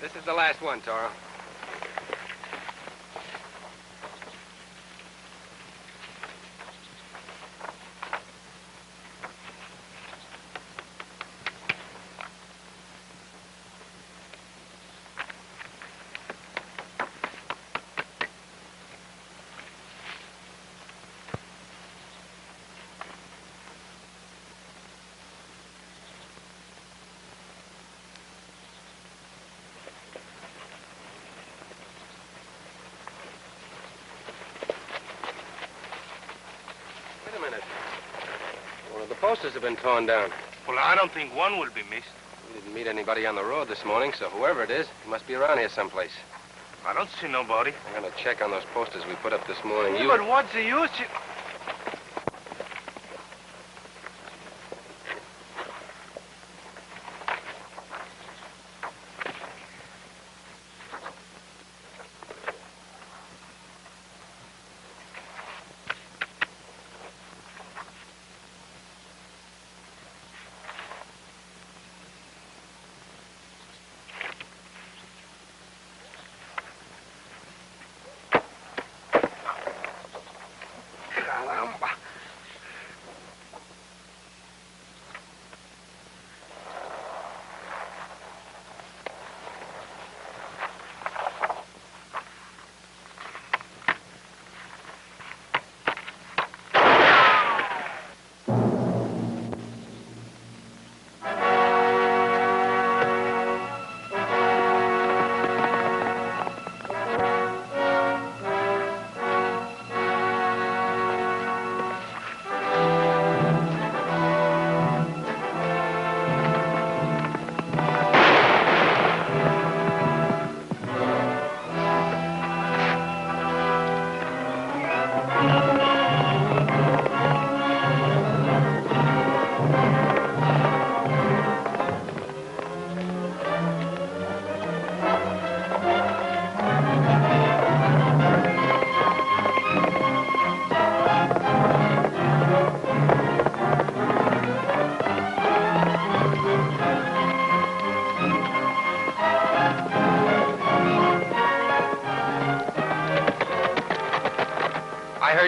This is the last one, Toro. The posters have been torn down. Well, I don't think one will be missed. We didn't meet anybody on the road this morning, so whoever it is, he must be around here someplace. I don't see nobody. I'm gonna check on those posters we put up this morning. Yeah, but what's the use?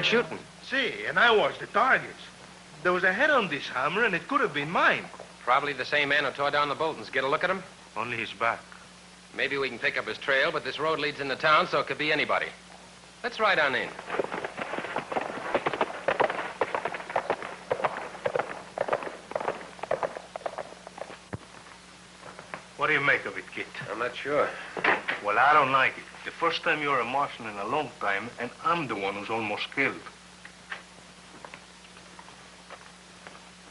Shooting. See, and I watched the targets. There was a head on this hammer, and it could have been mine. Probably the same man who tore down the Boltons. Get a look at him? Only his back. Maybe we can pick up his trail, but this road leads into town, so it could be anybody. Let's ride on in. What do you make of it, Kit? I'm not sure. Well, I don't like it. The first time you're a marshal in a long time, and I'm the one who's almost killed.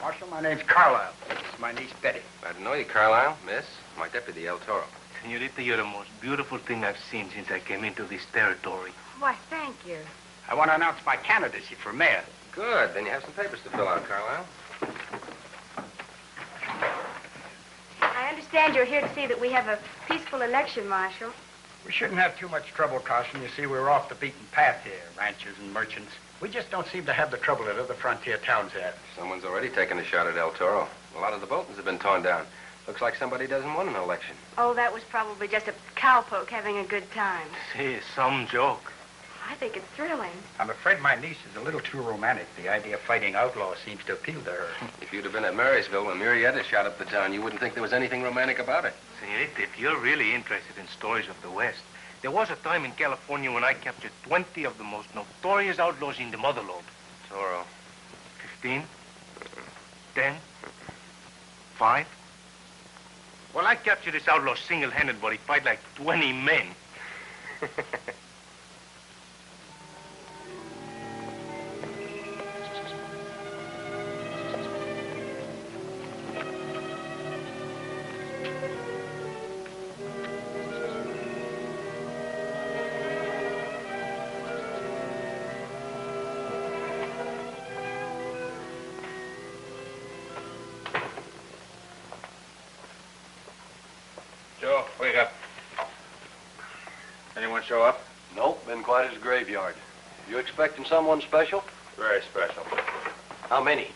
Marshal, my name's Carlisle. This is my niece, Betty. Glad to know you, Carlisle. Miss, my deputy, El Toro. Senorita, you're the most beautiful thing I've seen since I came into this territory. Why, thank you. I want to announce my candidacy for mayor. Good. Then you have some papers to fill out, Carlisle. I understand you're here to see that we have a peaceful election, Marshal. We shouldn't have too much trouble, Cason. You see, we're off the beaten path here, ranchers and merchants. We just don't seem to have the trouble that other frontier towns have. Someone's already taken a shot at El Toro. A lot of the Boltons have been torn down. Looks like somebody doesn't want an election. Oh, that was probably just a cowpoke having a good time. See, some joke. I think it's thrilling. I'm afraid my niece is a little too romantic. The idea of fighting outlaws seems to appeal to her. If you'd have been at Marysville when Murietta shot up the town, you wouldn't think there was anything romantic about it. Senorita, if you're really interested in stories of the West, there was a time in California when I captured 20 of the most notorious outlaws in the motherlode. Toro. 15? 10? 5? Well, I captured this outlaw single-handed, but he fight like 20 men. Joe, wake up. Anyone show up? Nope, been quiet as a graveyard. You expecting someone special? Very special. How many?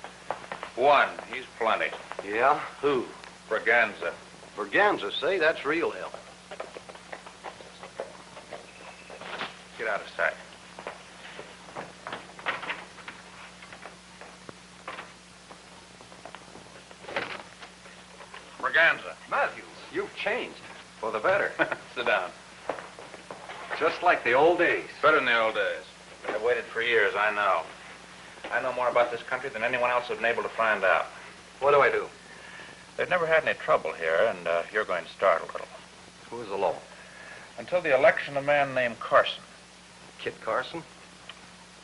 One. He's plenty. Yeah? Who? Braganza. Braganza, say? That's real help. get out of sight. Braganza. Matthews, you've changed. For the better. Sit down. Just like the old days. Better than the old days. I've waited for years, I know. I know more about this country than anyone else has been able to find out. What do I do? They've never had any trouble here, and you're going to start a little. Who's the law? Until the election, a man named Carson. Kit Carson?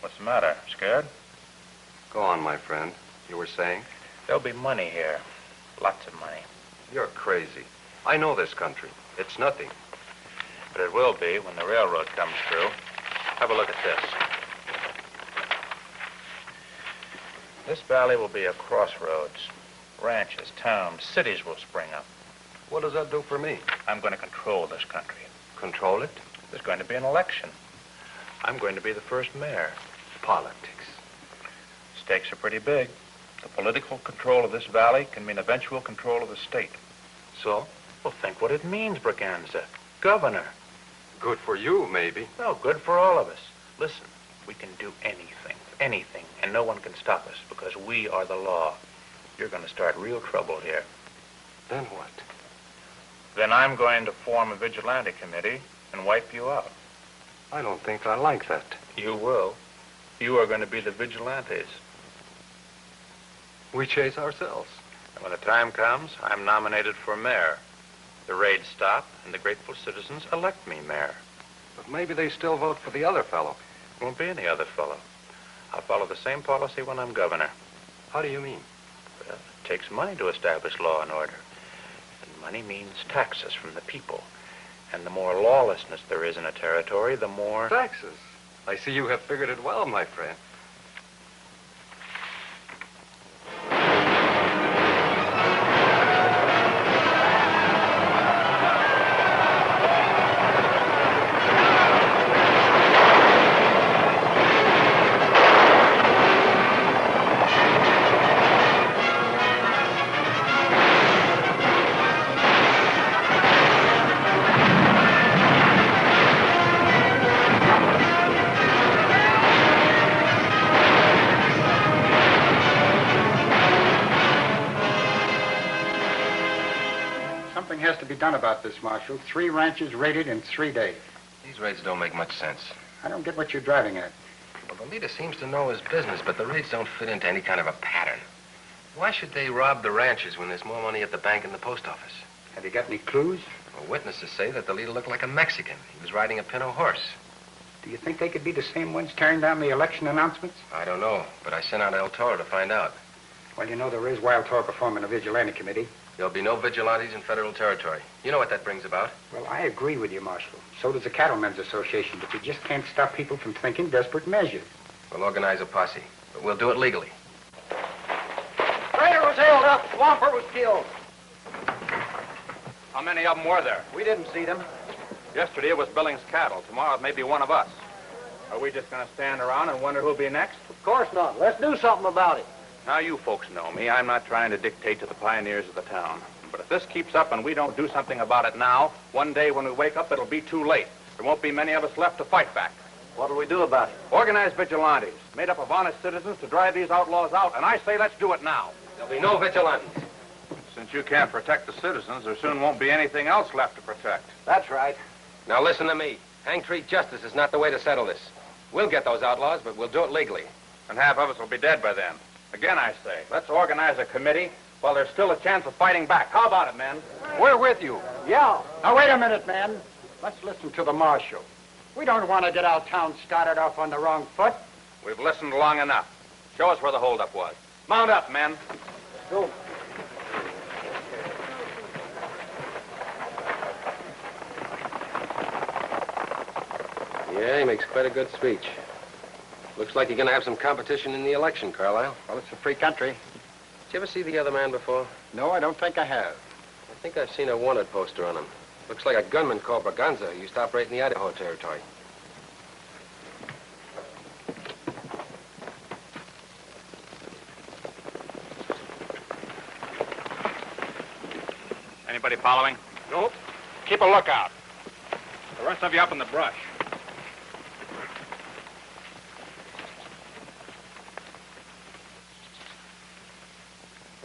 What's the matter? Scared? Go on, my friend. You were saying? There'll be money here. Lots of money. You're crazy. I know this country. It's nothing. But it will be when the railroad comes through. Have a look at this. This valley will be a crossroads. Ranches, towns, cities will spring up. What does that do for me? I'm going to control this country. Control it? There's going to be an election. I'm going to be the first mayor. Politics. Stakes are pretty big. The political control of this valley can mean eventual control of the state. So? Well, think what it means, Braganza. Governor. Good for you, maybe. No, good for all of us. Listen, we can do anything, and no one can stop us because we are the law. You're going to start real trouble here. Then what? Then I'm going to form a vigilante committee and wipe you out. I don't think I like that. You will. You are going to be the vigilantes. We chase ourselves. And when the time comes, I'm nominated for mayor. The raids stop, and the grateful citizens elect me mayor. But maybe they still vote for the other fellow. Won't be any other fellow. I'll follow the same policy when I'm governor. How do you mean? Well, it takes money to establish law and order. And money means taxes from the people. And the more lawlessness there is in a territory, the more... Taxes. I see you have figured it well, my friend. Done about this, Marshal. 3 ranches raided in 3 days. These raids don't make much sense. I don't get what you're driving at. Well, the leader seems to know his business, but the raids don't fit into any kind of a pattern. Why should they rob the ranches when there's more money at the bank and the post office? Have you got any clues? Well, witnesses say that the leader looked like a Mexican. He was riding a pinto horse. Do you think they could be the same ones tearing down the election announcements? I don't know, but I sent out El Toro to find out. Well, you know there is Wild Toro forming a vigilante committee. There'll be no vigilantes in federal territory. You know what that brings about. Well, I agree with you, Marshal. So does the Cattlemen's Association, but you just can't stop people from thinking desperate measures. We'll organize a posse, but we'll do it legally. Trader was held up. Swamper was killed. How many of them were there? We didn't see them. Yesterday it was Billings' cattle. Tomorrow it may be one of us. Are we just going to stand around and wonder who'll be next? Of course not. Let's do something about it. Now, you folks know me. I'm not trying to dictate to the pioneers of the town. But if this keeps up and we don't do something about it now, one day when we wake up, it'll be too late. There won't be many of us left to fight back. What'll we do about it? Organize vigilantes, made up of honest citizens to drive these outlaws out, and I say let's do it now. There'll be no vigilantes. Since you can't protect the citizens, there soon won't be anything else left to protect. That's right. Now listen to me. Hang tree justice is not the way to settle this. We'll get those outlaws, but we'll do it legally. And half of us will be dead by then. Again, I say, let's organize a committee while there's still a chance of fighting back. How about it, men? We're with you. Yeah. Now, wait a minute, man. Let's listen to the Marshal. We don't want to get our town started off on the wrong foot. We've listened long enough. Show us where the holdup was. Mount up, men. Go. Yeah, he makes quite a good speech. Looks like you're going to have some competition in the election, Carlisle. Well, it's a free country. Did you ever see the other man before? No, I don't think I have. I think I've seen a wanted poster on him. Looks like a gunman called Braganza who used to operate in the Idaho territory. Anybody following? Nope. Keep a lookout. The rest of you up in the brush.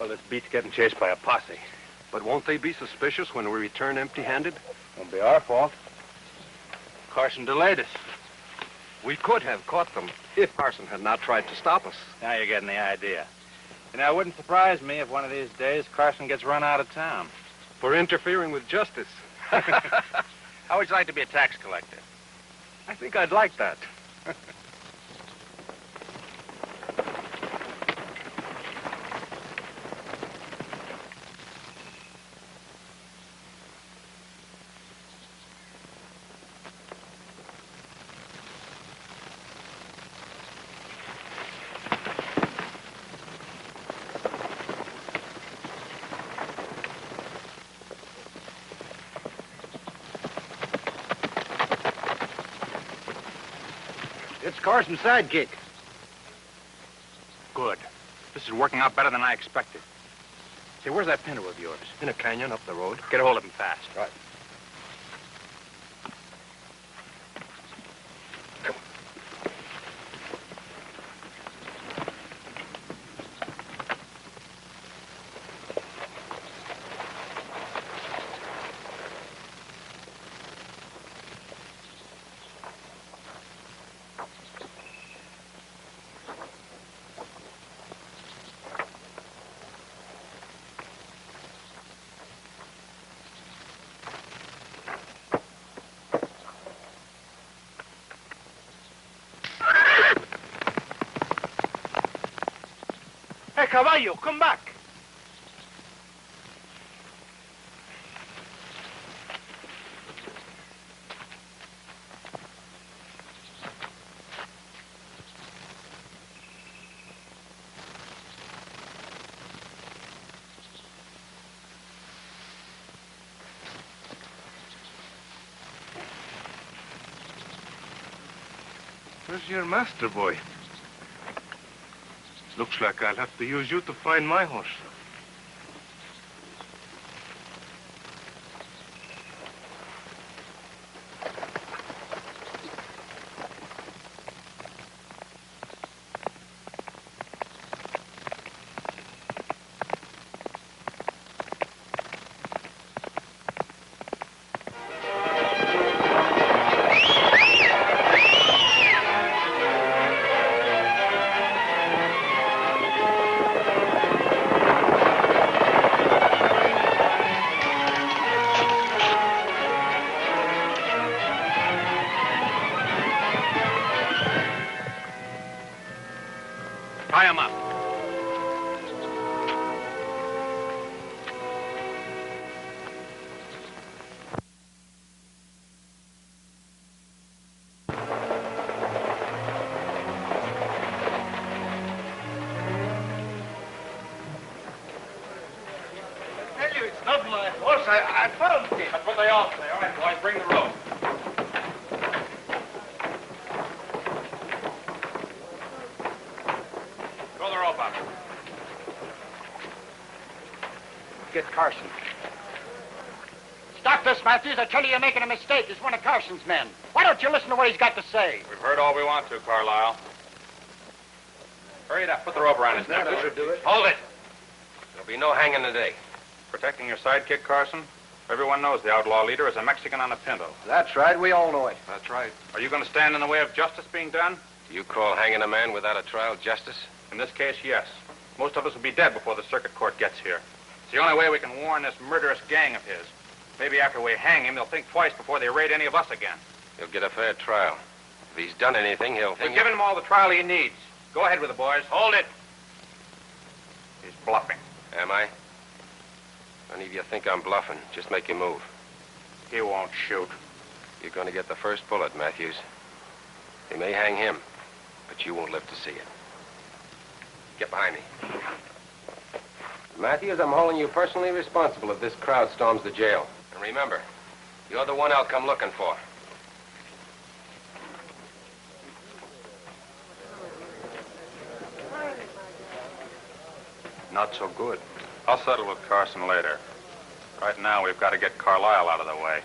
Well, this beats getting chased by a posse. But won't they be suspicious when we return empty-handed? Won't be our fault. Carson delayed us. We could have caught them if Carson had not tried to stop us. Now you're getting the idea. You know, it wouldn't surprise me if one of these days Carson gets run out of town. For interfering with justice. How would you like to be a tax collector? I think I'd like that. It's Carson's sidekick. Good. This is working out better than I expected. Say, where's that Pinto of yours? In a canyon up the road. Get a hold of him fast. Right. Hey, Caballo, come back. Where's your master, boy? Looks like I'll have to use you to find my horse. Tie him up. I tell you, it's not my horse. I found it. That's what they all say. All right, boys, bring the rope. Throw the rope up. Kit Carson. Stop this, Matthews. I tell you, you're making a mistake. He's one of Carson's men. Why don't you listen to what he's got to say? We've heard all we want to, Carlisle. Hurry it up. Put the rope around his neck. That should do it. Hold it. There'll be no hanging today. Protecting your sidekick, Carson? Everyone knows the outlaw leader is a Mexican on a Pinto. That's right. We all know it. That's right. Are you going to stand in the way of justice being done? Do you call hanging a man without a trial justice? In this case, yes. Most of us will be dead before the circuit court gets here. It's the only way we can warn this murderous gang of his. Maybe after we hang him, they'll think twice before they raid any of us again. He'll get a fair trial. If he's done anything, he'll We've think... given him all the trial he needs. Go ahead with it, boys. Hold it. He's bluffing. Am I? Any of you think I'm bluffing, just make your move. He won't shoot. You're going to get the first bullet, Matthews. They may hang him, but you won't live to see it. Get behind me. Matthews, I'm holding you personally responsible if this crowd storms the jail. And remember, you're the one I'll come looking for. Not so good. I'll settle with Carson later. Right now, we've got to get Carlisle out of the way.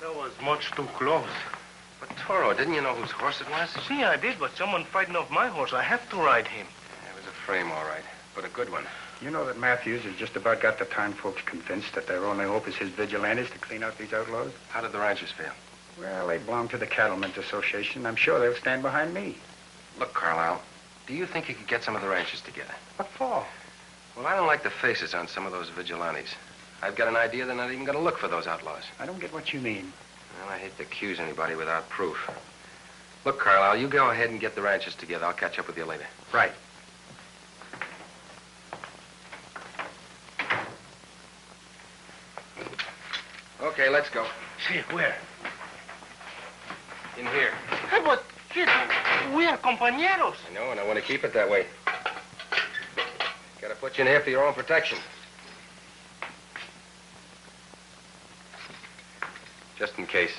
That was much too close. But Toro. Didn't you know whose horse it was? See, I did, but someone fighting off my horse. I have to ride him. It was a frame, all right, but a good one. You know that Matthews has just about got the town folks convinced that their only hope is his Vigilantes to clean out these outlaws? How did the ranchers feel? Well, they belong to the Cattlemen's Association. I'm sure they'll stand behind me. Look, Carlisle, do you think you could get some of the ranchers together? What for? Well, I don't like the faces on some of those Vigilantes. I've got an idea they're not even going to look for those outlaws. I don't get what you mean. Well, I hate to accuse anybody without proof. Look, Carlisle, you go ahead and get the ranchers together. I'll catch up with you later. Right. Okay, let's go. See, where? In here. Hey, but, kid, we are compañeros. I know, and I want to keep it that way. Got to put you in here for your own protection. Just in case.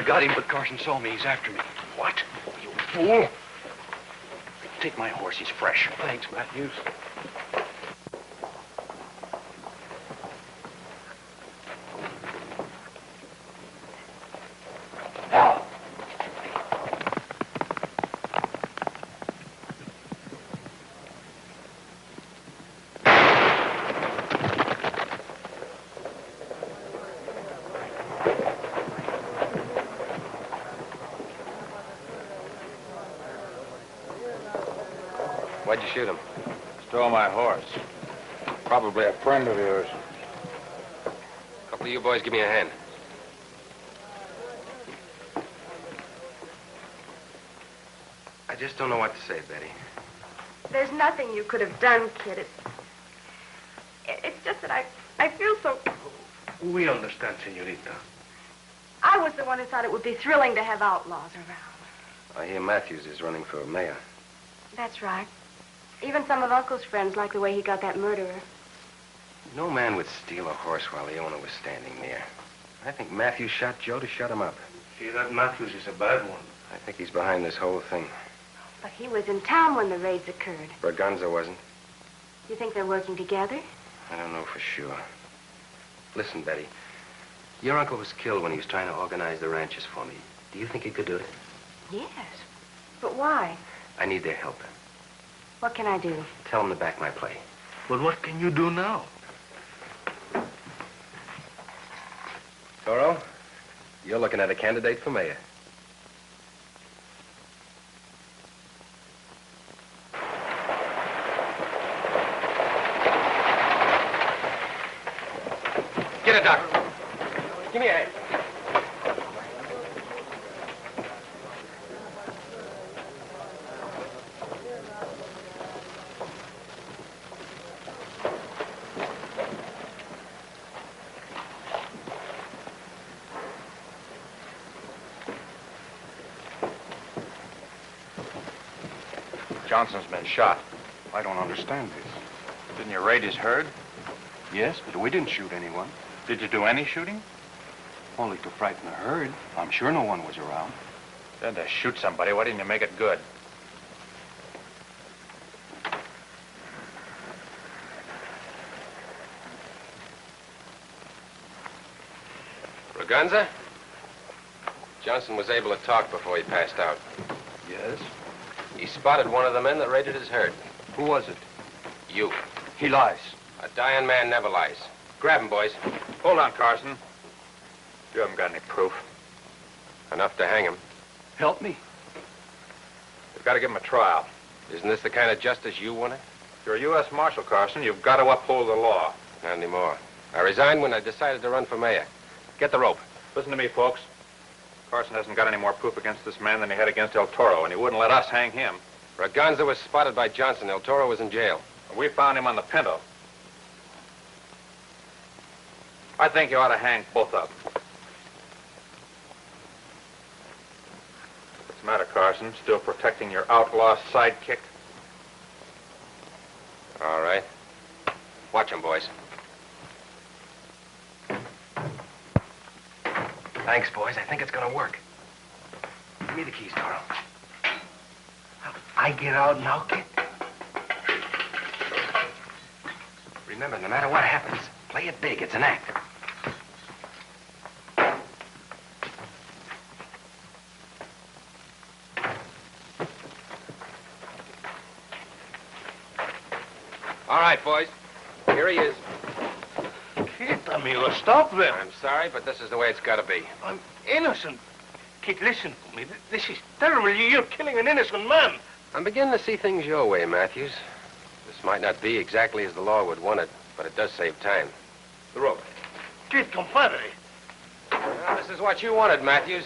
Got him, but Carson saw me. He's after me. What? You fool. Take my horse. He's fresh. Thanks, Matthews. Why'd you shoot him? Stole my horse. Probably a friend of yours. A couple of you boys give me a hand. I just don't know what to say, Betty. There's nothing you could have done, Kit. It's just that I feel so... We understand, senorita. I was the one who thought it would be thrilling to have outlaws around. I hear Matthews is running for mayor. That's right. Even some of Uncle's friends like the way he got that murderer. No man would steal a horse while the owner was standing near. I think Matthews shot Joe to shut him up. See, that Matthews is a bad one. I think he's behind this whole thing. But he was in town when the raids occurred. Braganza wasn't. You think they're working together? I don't know for sure. Listen, Betty. Your uncle was killed when he was trying to organize the ranches for me. Do you think he could do it? Yes. But why? I need their help. What can I do? Tell them to back my play. But what can you do now? Toro, you're looking at a candidate for mayor. Get it, Doc. Give me a hand. Johnson's been shot. I don't understand this. Didn't you raid his herd? Yes, but we didn't shoot anyone. Did you do any shooting? Only to frighten the herd. I'm sure no one was around. Then to shoot somebody, why didn't you make it good? Braganza? Johnson was able to talk before he passed out. Yes? He spotted one of the men that raided his herd. Who was it? You. He lies. A dying man never lies. Grab him, boys. Hold on, Carson. You haven't got any proof. Enough to hang him. Help me. You've got to give him a trial. Isn't this the kind of justice you wanted? If you're a U.S. Marshal, Carson, you've got to uphold the law. Not anymore. I resigned when I decided to run for mayor. Get the rope. Listen to me, folks. Carson hasn't got any more proof against this man than he had against El Toro, and he wouldn't let us hang him. Braganza was spotted by Johnson. El Toro was in jail. We found him on the Pinto. I think you ought to hang both of them. What's the matter, Carson? Still protecting your outlaw sidekick? All right. Watch him, boys. Thanks, boys. I think it's gonna work. Give me the keys, Toro. I get out now, Kit. Remember, no matter what happens, play it big. It's an act. All right, boys. Here he is. Kit, amigo, stop them. I'm sorry, but this is the way it's got to be. I'm innocent. Kit, listen to me. This is terrible. You're killing an innocent man. I'm beginning to see things your way, Matthews. This might not be exactly as the law would want it, but it does save time. The rope. Kit, compadre. Well, this is what you wanted, Matthews.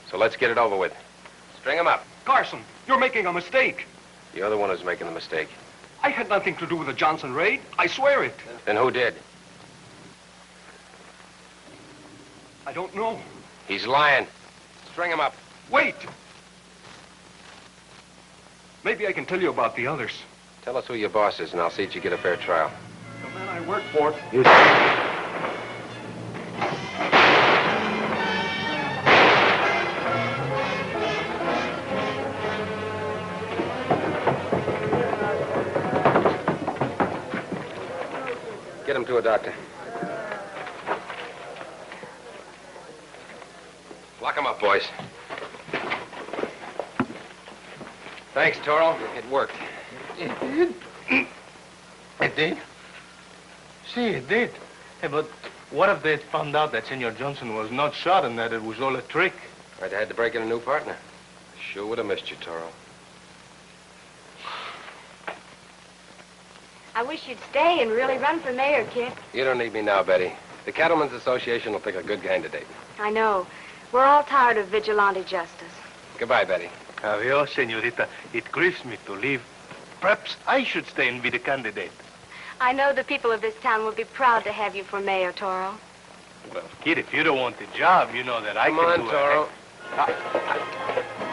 So let's get it over with. String him up. Carson, you're making a mistake. You're the one who's making the mistake. I had nothing to do with the Johnson raid. I swear it. Then who did? I don't know. He's lying. String him up. Wait! Maybe I can tell you about the others. Tell us who your boss is, and I'll see that you get a fair trial. The man I work for... You... Get him to a doctor. Lock him up, boys. Thanks, Toro. It worked. It did? It did? See, it did. Hey, but what if they found out that Senor Johnson was not shot and that it was all a trick? I'd had to break in a new partner. Sure would have missed you, Toro. I wish you'd stay and really run for mayor, Kit. You don't need me now, Betty. The Cattlemen's Association will pick a good candidate. I know. We're all tired of vigilante justice. Goodbye, Betty. Adios, señorita. It grieves me to leave. Perhaps I should stay and be the candidate. I know the people of this town will be proud to have you for mayor, Toro. Well, kid, if you don't want the job, you know that I Come can on, do Toro. it.